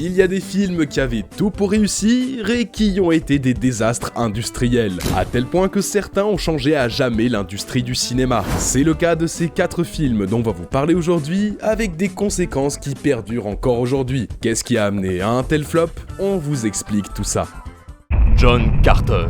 Il y a des films qui avaient tout pour réussir et qui ont été des désastres industriels, à tel point que certains ont changé à jamais l'industrie du cinéma. C'est le cas de ces 4 films dont on va vous parler aujourd'hui, avec des conséquences qui perdurent encore aujourd'hui. Qu'est-ce qui a amené à un tel flop? On vous explique tout ça. John Carter.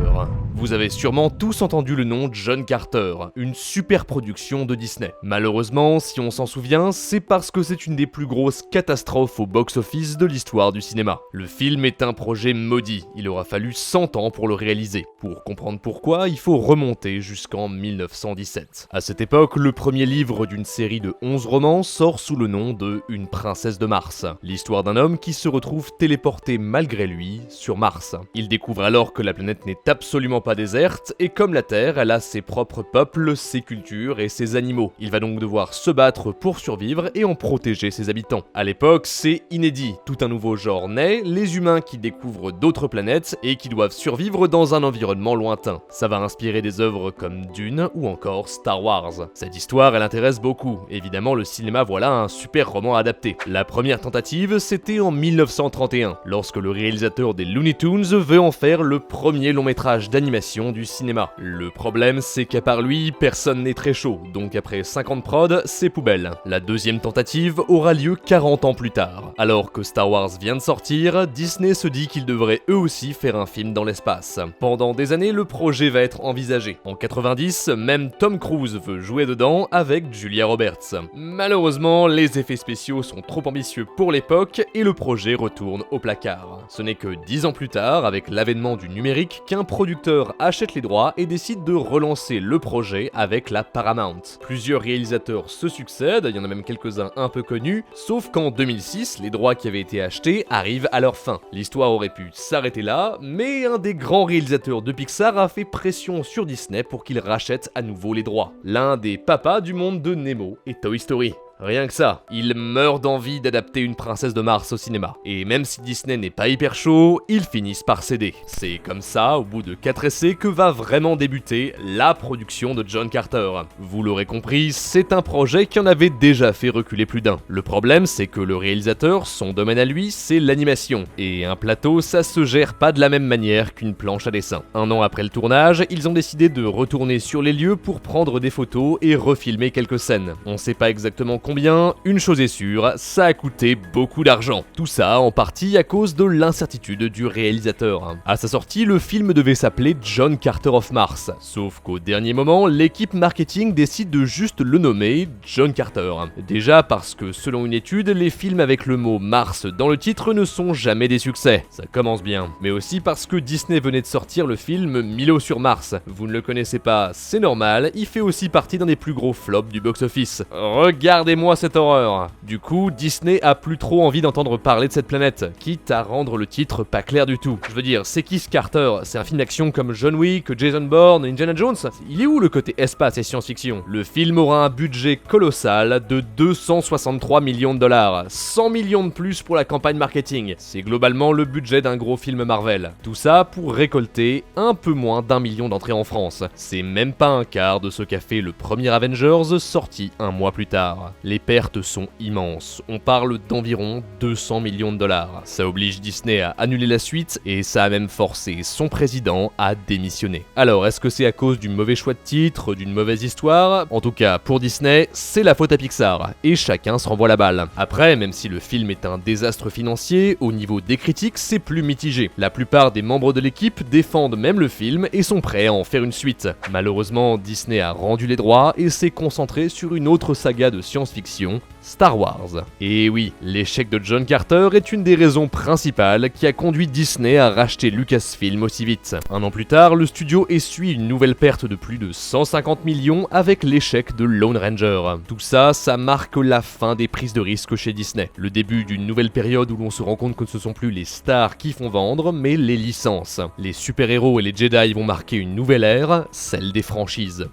Vous avez sûrement tous entendu le nom John Carter, une super production de Disney. Malheureusement, si on s'en souvient, c'est parce que c'est une des plus grosses catastrophes au box-office de l'histoire du cinéma. Le film est un projet maudit, il aura fallu 100 ans pour le réaliser. Pour comprendre pourquoi, il faut remonter jusqu'en 1917. À cette époque, le premier livre d'une série de 11 romans sort sous le nom de Une princesse de Mars. L'histoire d'un homme qui se retrouve téléporté malgré lui sur Mars. Il découvre alors que la planète n'est absolument pas déserte, et comme la Terre, elle a ses propres peuples, ses cultures et ses animaux. Il va donc devoir se battre pour survivre et en protéger ses habitants. À l'époque, c'est inédit. Tout un nouveau genre naît, les humains qui découvrent d'autres planètes et qui doivent survivre dans un environnement lointain. Ça va inspirer des œuvres comme Dune ou encore Star Wars. Cette histoire, elle intéresse beaucoup. Évidemment, le cinéma voilà un super roman adapté. La première tentative, c'était en 1931, lorsque le réalisateur des Looney Tunes veut en faire le premier long métrage d'animation du cinéma. Le problème, c'est qu'à part lui, personne n'est très chaud, donc après 50 prod, c'est poubelle. La deuxième tentative aura lieu 40 ans plus tard. Alors que Star Wars vient de sortir, Disney se dit qu'ils devraient eux aussi faire un film dans l'espace. Pendant des années, le projet va être envisagé. En 90, même Tom Cruise veut jouer dedans avec Julia Roberts. Malheureusement, les effets spéciaux sont trop ambitieux pour l'époque et le projet retourne au placard. Ce n'est que 10 ans plus tard, avec l'avènement du numérique, qu'un producteur achète les droits et décide de relancer le projet avec la Paramount. Plusieurs réalisateurs se succèdent, il y en a même quelques-uns un peu connus, sauf qu'en 2006, les droits qui avaient été achetés arrivent à leur fin. L'histoire aurait pu s'arrêter là, mais un des grands réalisateurs de Pixar a fait pression sur Disney pour qu'il rachète à nouveau les droits. L'un des papas du monde de Nemo et Toy Story. Rien que ça, il meurt d'envie d'adapter Une princesse de Mars au cinéma. Et même si Disney n'est pas hyper chaud, ils finissent par céder. C'est comme ça, au bout de 4 essais, que va vraiment débuter la production de John Carter. Vous l'aurez compris, c'est un projet qui en avait déjà fait reculer plus d'un. Le problème, c'est que le réalisateur, son domaine à lui, c'est l'animation. Et un plateau, ça se gère pas de la même manière qu'une planche à dessin. Un an après le tournage, ils ont décidé de retourner sur les lieux pour prendre des photos et refilmer quelques scènes. On sait pas exactement combien, une chose est sûre, ça a coûté beaucoup d'argent. Tout ça en partie à cause de l'incertitude du réalisateur. À sa sortie, le film devait s'appeler John Carter of Mars. Sauf qu'au dernier moment, l'équipe marketing décide de juste le nommer John Carter. Déjà parce que selon une étude, les films avec le mot Mars dans le titre ne sont jamais des succès. Ça commence bien. Mais aussi parce que Disney venait de sortir le film Milo sur Mars. Vous ne le connaissez pas, c'est normal, il fait aussi partie d'un des plus gros flops du box-office. Regardez-moi cette horreur. Du coup, Disney a plus trop envie d'entendre parler de cette planète, quitte à rendre le titre pas clair du tout. Je veux dire, c'est qui ce Carter? C'est un film d'action comme John Wick, Jason Bourne, Indiana Jones? Il est où le côté espace et science-fiction? Le film aura un budget colossal de 263 millions de dollars, 100 millions de plus pour la campagne marketing. C'est globalement le budget d'un gros film Marvel. Tout ça pour récolter un peu moins d'1 million d'entrées en France. C'est même pas un quart de ce qu'a fait le premier Avengers sorti un mois plus tard. Les pertes sont immenses, on parle d'environ 200 millions de dollars. Ça oblige Disney à annuler la suite et ça a même forcé son président à démissionner. Alors, est-ce que c'est à cause du mauvais choix de titre, d'une mauvaise histoire? En tout cas, pour Disney, c'est la faute à Pixar, et chacun se renvoie la balle. Après, même si le film est un désastre financier, au niveau des critiques, c'est plus mitigé. La plupart des membres de l'équipe défendent même le film et sont prêts à en faire une suite. Malheureusement, Disney a rendu les droits et s'est concentré sur une autre saga de science-fiction, Star Wars. Et oui, l'échec de John Carter est une des raisons principales qui a conduit Disney à racheter Lucasfilm aussi vite. Un an plus tard, le studio essuie une nouvelle perte de plus de 150 millions avec l'échec de Lone Ranger. Tout ça, ça marque la fin des prises de risque chez Disney. Le début d'une nouvelle période où l'on se rend compte que ce sont plus les stars qui font vendre, mais les licences. Les super-héros et les Jedi vont marquer une nouvelle ère, celle des franchises.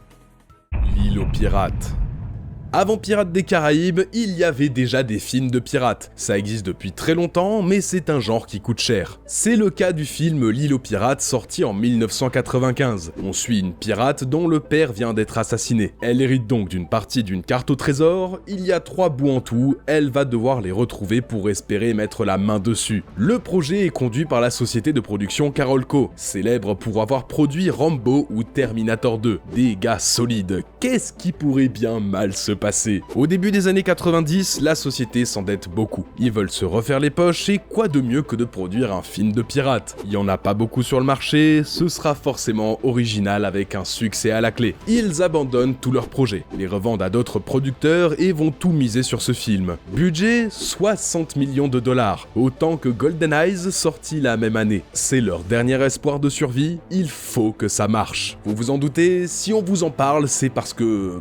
L'île aux pirates. Avant Pirates des Caraïbes, il y avait déjà des films de pirates. Ça existe depuis très longtemps, mais c'est un genre qui coûte cher. C'est le cas du film L'île aux pirates sorti en 1995. On suit une pirate dont le père vient d'être assassiné. Elle hérite donc d'une partie d'une carte au trésor, il y a 3 bouts en tout, elle va devoir les retrouver pour espérer mettre la main dessus. Le projet est conduit par la société de production Carolco, célèbre pour avoir produit Rambo ou Terminator 2, des gars solides. Qu'est-ce qui pourrait bien mal se passer? Au début des années 90, la société s'endette beaucoup. Ils veulent se refaire les poches et quoi de mieux que de produire un film de pirate? Il y en a pas beaucoup sur le marché, ce sera forcément original avec un succès à la clé. Ils abandonnent tous leurs projets, les revendent à d'autres producteurs et vont tout miser sur ce film. Budget 60 millions de dollars, autant que Golden Eyes sorti la même année. C'est leur dernier espoir de survie, il faut que ça marche. Vous vous en doutez, si on vous en parle, c'est parce que,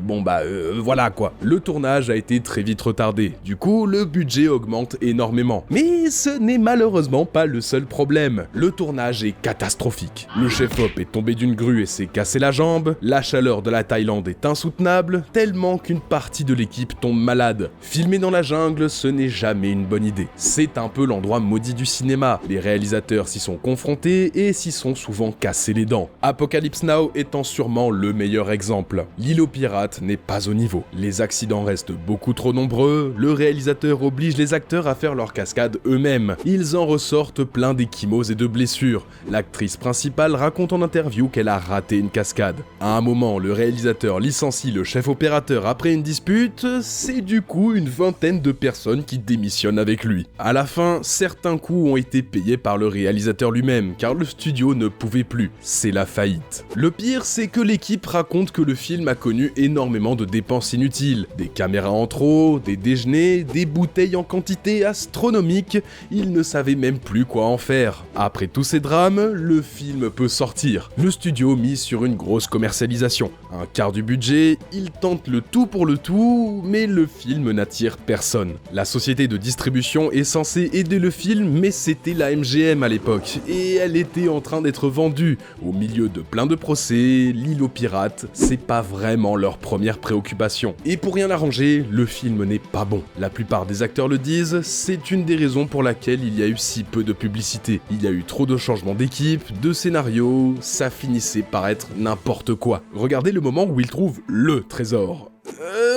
voilà quoi. Le tournage a été très vite retardé, du coup le budget augmente énormément. Mais ce n'est malheureusement pas le seul problème, le tournage est catastrophique. Le chef-op est tombé d'une grue et s'est cassé la jambe, la chaleur de la Thaïlande est insoutenable, tellement qu'une partie de l'équipe tombe malade. Filmer dans la jungle, ce n'est jamais une bonne idée. C'est un peu l'endroit maudit du cinéma, les réalisateurs s'y sont confrontés et s'y sont souvent cassés les dents. Apocalypse Now étant sûrement le meilleur exemple. L'île aux pirates n'est pas au niveau. Les accidents restent beaucoup trop nombreux, le réalisateur oblige les acteurs à faire leurs cascades eux-mêmes. Ils en ressortent plein d'échymoses et de blessures. L'actrice principale raconte en interview qu'elle a raté une cascade. À un moment, le réalisateur licencie le chef opérateur après une dispute, c'est du coup une vingtaine de personnes qui démissionnent avec lui. À la fin, certains coûts ont été payés par le réalisateur lui-même, car le studio ne pouvait plus. C'est la faillite. Le pire, c'est que l'équipe raconte que le film a connu énormément de dépenses inutiles. Des caméras en trop, des déjeuners, des bouteilles en quantité astronomique, ils ne savaient même plus quoi en faire. Après tous ces drames, le film peut sortir. Le studio mise sur une grosse commercialisation. Un quart du budget, il tente le tout pour le tout, mais le film n'attire personne. La société de distribution est censée aider le film, mais c'était la MGM à l'époque, et elle était en train d'être vendue. Au milieu de plein de procès, l'île aux pirates, c'est pas vraiment leur première préoccupation. Et pour rien arranger, le film n'est pas bon. La plupart des acteurs le disent, c'est une des raisons pour laquelle il y a eu si peu de publicité. Il y a eu trop de changements d'équipe, de scénario, ça finissait par être n'importe quoi. Regardez le moment où ils trouvent le trésor.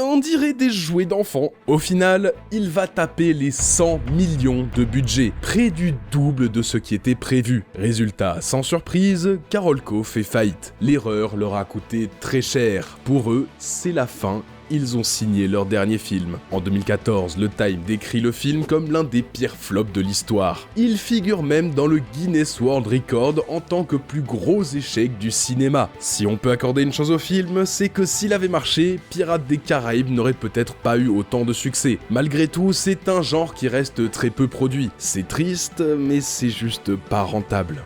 On dirait des jouets d'enfants. Au final, il va taper les 100 millions de budget, près du double de ce qui était prévu. Résultat, sans surprise, Carolco fait faillite. L'erreur leur a coûté très cher. Pour eux, c'est la fin. Ils ont signé leur dernier film. En 2014, le Time décrit le film comme l'un des pires flops de l'histoire. Il figure même dans le Guinness World Record en tant que plus gros échec du cinéma. Si on peut accorder une chose au film, c'est que s'il avait marché, Pirates des Caraïbes n'aurait peut-être pas eu autant de succès. Malgré tout, c'est un genre qui reste très peu produit. C'est triste, mais c'est juste pas rentable.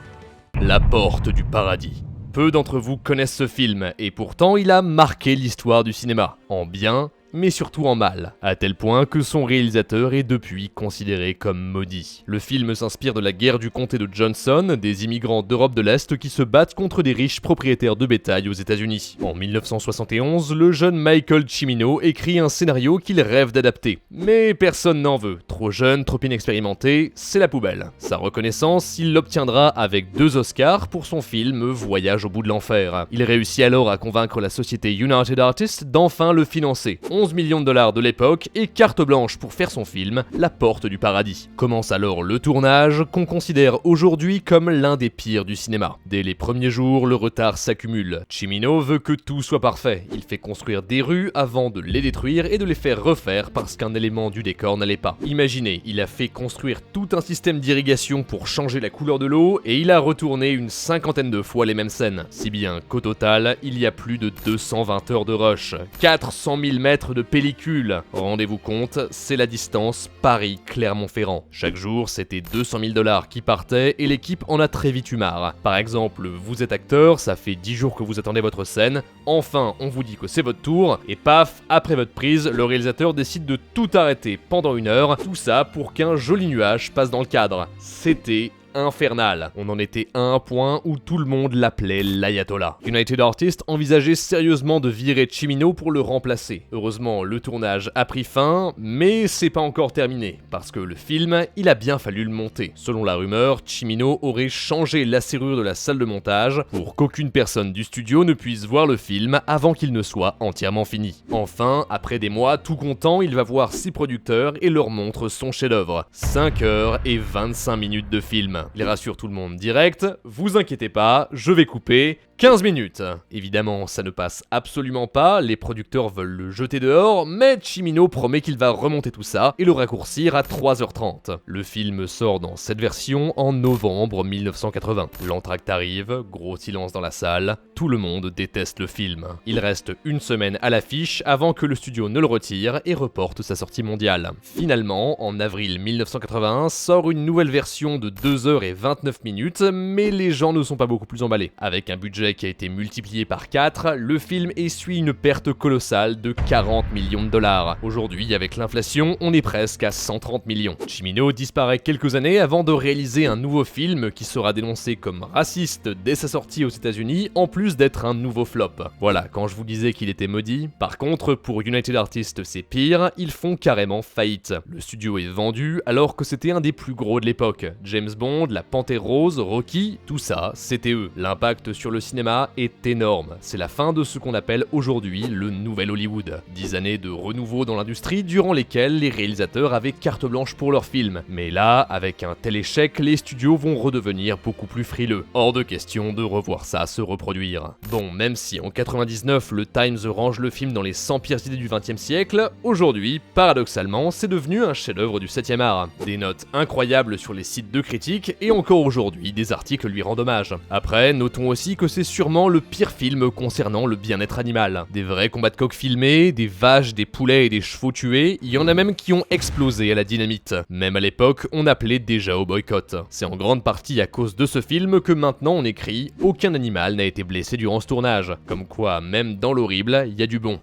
La Porte du Paradis. Peu d'entre vous connaissent ce film, et pourtant il a marqué l'histoire du cinéma, en bien, mais surtout en mal, à tel point que son réalisateur est depuis considéré comme maudit. Le film s'inspire de la guerre du comté de Johnson, des immigrants d'Europe de l'Est qui se battent contre des riches propriétaires de bétail aux États-Unis. En 1971, le jeune Michael Cimino écrit un scénario qu'il rêve d'adapter. Mais personne n'en veut, trop jeune, trop inexpérimenté, c'est la poubelle. Sa reconnaissance, il l'obtiendra avec 2 Oscars pour son film Voyage au bout de l'enfer. Il réussit alors à convaincre la société United Artists d'enfin le financer. 11 millions de dollars de l'époque et carte blanche pour faire son film, La Porte du Paradis. Commence alors le tournage, qu'on considère aujourd'hui comme l'un des pires du cinéma. Dès les premiers jours, le retard s'accumule. Cimino veut que tout soit parfait. Il fait construire des rues avant de les détruire et de les faire refaire parce qu'un élément du décor n'allait pas. Imaginez, il a fait construire tout un système d'irrigation pour changer la couleur de l'eau et il a retourné une 50aine de fois les mêmes scènes. Si bien qu'au total, il y a plus de 220 heures de rush, 400 000 mètres de pellicule. Rendez-vous compte, c'est la distance Paris-Clermont-Ferrand. Chaque jour, c'était 200 000 $ qui partaient et l'équipe en a très vite eu marre. Par exemple, vous êtes acteur, ça fait 10 jours que vous attendez votre scène, enfin on vous dit que c'est votre tour, et paf, après votre prise, le réalisateur décide de tout arrêter pendant 1 heure, tout ça pour qu'un joli nuage passe dans le cadre. C'était infernal. On en était à un point où tout le monde l'appelait l'Ayatollah. United Artists envisageait sérieusement de virer Cimino pour le remplacer. Heureusement, le tournage a pris fin, mais c'est pas encore terminé, parce que le film, il a bien fallu le monter. Selon la rumeur, Cimino aurait changé la serrure de la salle de montage pour qu'aucune personne du studio ne puisse voir le film avant qu'il ne soit entièrement fini. Enfin, après des mois tout content, il va voir ses producteurs et leur montre son chef-d'œuvre. 5 heures et 25 minutes de film. Il rassure tout le monde direct, vous inquiétez pas, je vais couper 15 minutes. Évidemment, ça ne passe absolument pas, les producteurs veulent le jeter dehors, mais Cimino promet qu'il va remonter tout ça et le raccourcir à 3h30. Le film sort dans cette version en novembre 1980. L'entracte arrive, gros silence dans la salle, tout le monde déteste le film. Il reste une semaine à l'affiche avant que le studio ne le retire et reporte sa sortie mondiale. Finalement, en avril 1981, sort une nouvelle version de 2h29, mais les gens ne sont pas beaucoup plus emballés. Avec un budget qui a été multiplié par 4, le film essuie une perte colossale de 40 millions de dollars. Aujourd'hui, avec l'inflation, on est presque à 130 millions. Cimino disparaît quelques années avant de réaliser un nouveau film qui sera dénoncé comme raciste dès sa sortie aux États-Unis, en plus d'être un nouveau flop. Voilà, quand je vous disais qu'il était maudit. Par contre, pour United Artists, c'est pire, ils font carrément faillite. Le studio est vendu alors que c'était un des plus gros de l'époque. James Bond, la Panthère Rose, Rocky, tout ça, c'était eux. L'impact sur le cinéma est énorme. C'est la fin de ce qu'on appelle aujourd'hui le nouvel Hollywood. 10 années de renouveau dans l'industrie durant lesquelles les réalisateurs avaient carte blanche pour leurs films. Mais là, avec un tel échec, les studios vont redevenir beaucoup plus frileux. Hors de question de revoir ça se reproduire. Bon, même si en 99, le Times range le film dans les 100 pires idées du 20e siècle, aujourd'hui, paradoxalement, c'est devenu un chef-d'œuvre du 7e art. Des notes incroyables sur les sites de critiques et encore aujourd'hui, des articles lui rendent hommage. Après, notons aussi que c'est sûrement le pire film concernant le bien-être animal. Des vrais combats de coqs filmés, des vaches, des poulets et des chevaux tués, il y en a même qui ont explosé à la dynamite. Même à l'époque, on appelait déjà au boycott. C'est en grande partie à cause de ce film que maintenant on écrit « Aucun animal n'a été blessé durant ce tournage ». Comme quoi, même dans l'horrible, il y a du bon.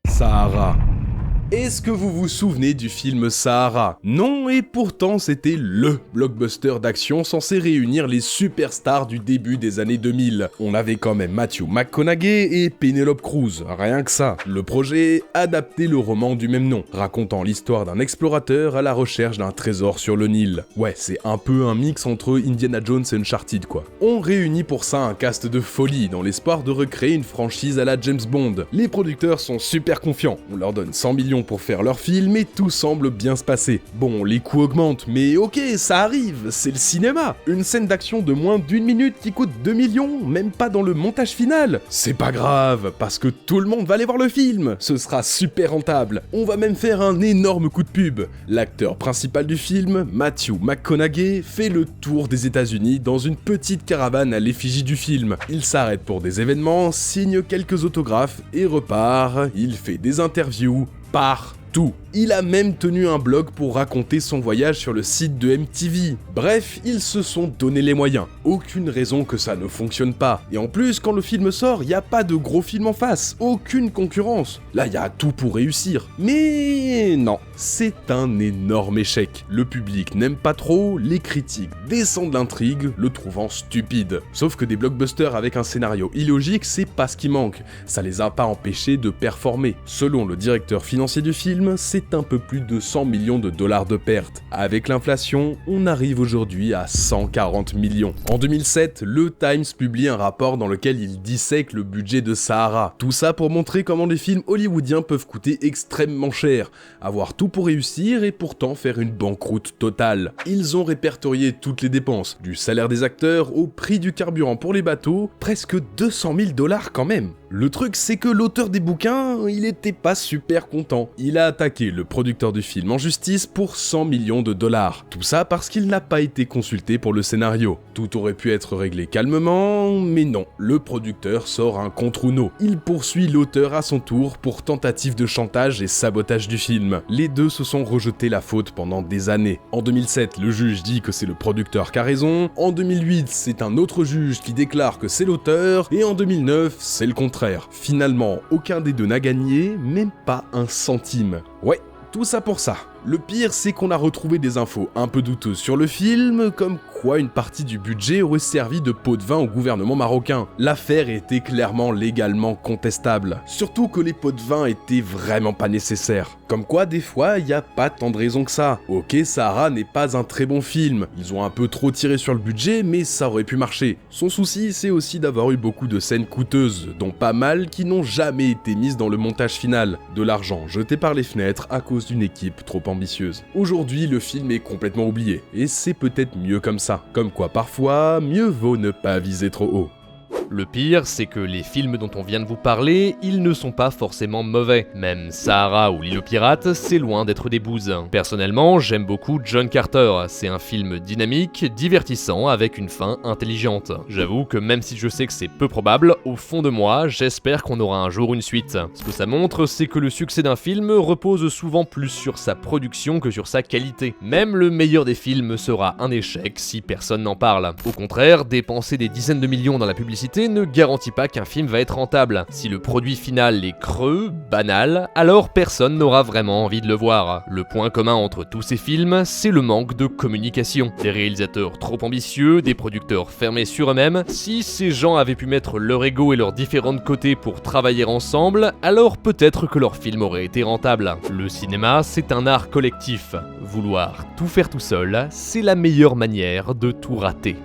Sahara. Est-ce que vous vous souvenez du film Sahara? Non, et pourtant c'était LE blockbuster d'action censé réunir les superstars du début des années 2000. On avait quand même Matthew McConaughey et Penelope Cruz, rien que ça. Le projet adaptait le roman du même nom, racontant l'histoire d'un explorateur à la recherche d'un trésor sur le Nil. Ouais, c'est un peu un mix entre Indiana Jones et Uncharted quoi. On réunit pour ça un cast de folie dans l'espoir de recréer une franchise à la James Bond. Les producteurs sont super confiants, on leur donne 100 millions pour faire leur film et tout semble bien se passer. Bon, les coûts augmentent, mais ok, ça arrive, c'est le cinéma. Une scène d'action de moins d'1 minute qui coûte 2 millions, même pas dans le montage final. C'est pas grave, parce que tout le monde va aller voir le film. Ce sera super rentable. On va même faire un énorme coup de pub. L'acteur principal du film, Matthew McConaughey, fait le tour des États-Unis dans une petite caravane à l'effigie du film. Il s'arrête pour des événements, signe quelques autographes et repart. Il fait des interviews partout. Il a même tenu un blog pour raconter son voyage sur le site de MTV. Bref, ils se sont donné les moyens. Aucune raison que ça ne fonctionne pas. Et en plus, quand le film sort, y a pas de gros film en face. Aucune concurrence. Là, y a tout pour réussir. Mais non, c'est un énorme échec. Le public n'aime pas trop, les critiques descendent l'intrigue, le trouvant stupide. Sauf que des blockbusters avec un scénario illogique, c'est pas ce qui manque. Ça les a pas empêchés de performer. Selon le directeur financier du film, c'est un peu plus de 100 millions de dollars de pertes. Avec l'inflation, on arrive aujourd'hui à 140 millions. En 2007, le Times publie un rapport dans lequel il dissèque le budget de Sahara. Tout ça pour montrer comment les films hollywoodiens peuvent coûter extrêmement cher, avoir tout pour réussir et pourtant faire une banqueroute totale. Ils ont répertorié toutes les dépenses, du salaire des acteurs au prix du carburant pour les bateaux, presque 200 000 dollars quand même. Le truc, c'est que l'auteur des bouquins, il était pas super content. Il a attaqué le producteur du film en justice pour 100 millions de dollars. Tout ça parce qu'il n'a pas été consulté pour le scénario. Tout aurait pu être réglé calmement, mais non. Le producteur sort un contre-Uno. Il poursuit l'auteur à son tour pour tentative de chantage et sabotage du film. Les deux se sont rejetés la faute pendant des années. En 2007, le juge dit que c'est le producteur qui a raison. En 2008, c'est un autre juge qui déclare que c'est l'auteur. Et en 2009, c'est le contraire. Finalement, aucun des deux n'a gagné, même pas un centime. Ouais, tout ça pour ça. Le pire, c'est qu'on a retrouvé des infos un peu douteuses sur le film, comme quoi une partie du budget aurait servi de pot de vin au gouvernement marocain. L'affaire était clairement légalement contestable. Surtout que les pots de vin étaient vraiment pas nécessaires. Comme quoi, des fois, y a pas tant de raisons que ça. Ok, Sahara n'est pas un très bon film. Ils ont un peu trop tiré sur le budget, mais ça aurait pu marcher. Son souci, c'est aussi d'avoir eu beaucoup de scènes coûteuses, dont pas mal qui n'ont jamais été mises dans le montage final. De l'argent jeté par les fenêtres à cause d'une équipe trop ambitieuse. Aujourd'hui, le film est complètement oublié, et c'est peut-être mieux comme ça. Comme quoi, parfois, mieux vaut ne pas viser trop haut. Le pire, c'est que les films dont on vient de vous parler, ils ne sont pas forcément mauvais. Même Sahara ou L'île aux pirates, c'est loin d'être des bouses. Personnellement, j'aime beaucoup John Carter. C'est un film dynamique, divertissant, avec une fin intelligente. J'avoue que même si je sais que c'est peu probable, au fond de moi, j'espère qu'on aura un jour une suite. Ce que ça montre, c'est que le succès d'un film repose souvent plus sur sa production que sur sa qualité. Même le meilleur des films sera un échec si personne n'en parle. Au contraire, dépenser des dizaines de millions dans la publicité ne garantit pas qu'un film va être rentable. Si le produit final est creux, banal, alors personne n'aura vraiment envie de le voir. Le point commun entre tous ces films, c'est le manque de communication. Des réalisateurs trop ambitieux, des producteurs fermés sur eux-mêmes. Si ces gens avaient pu mettre leur ego et leurs différents côtés pour travailler ensemble, alors peut-être que leur film aurait été rentable. Le cinéma, c'est un art collectif. Vouloir tout faire tout seul, c'est la meilleure manière de tout rater.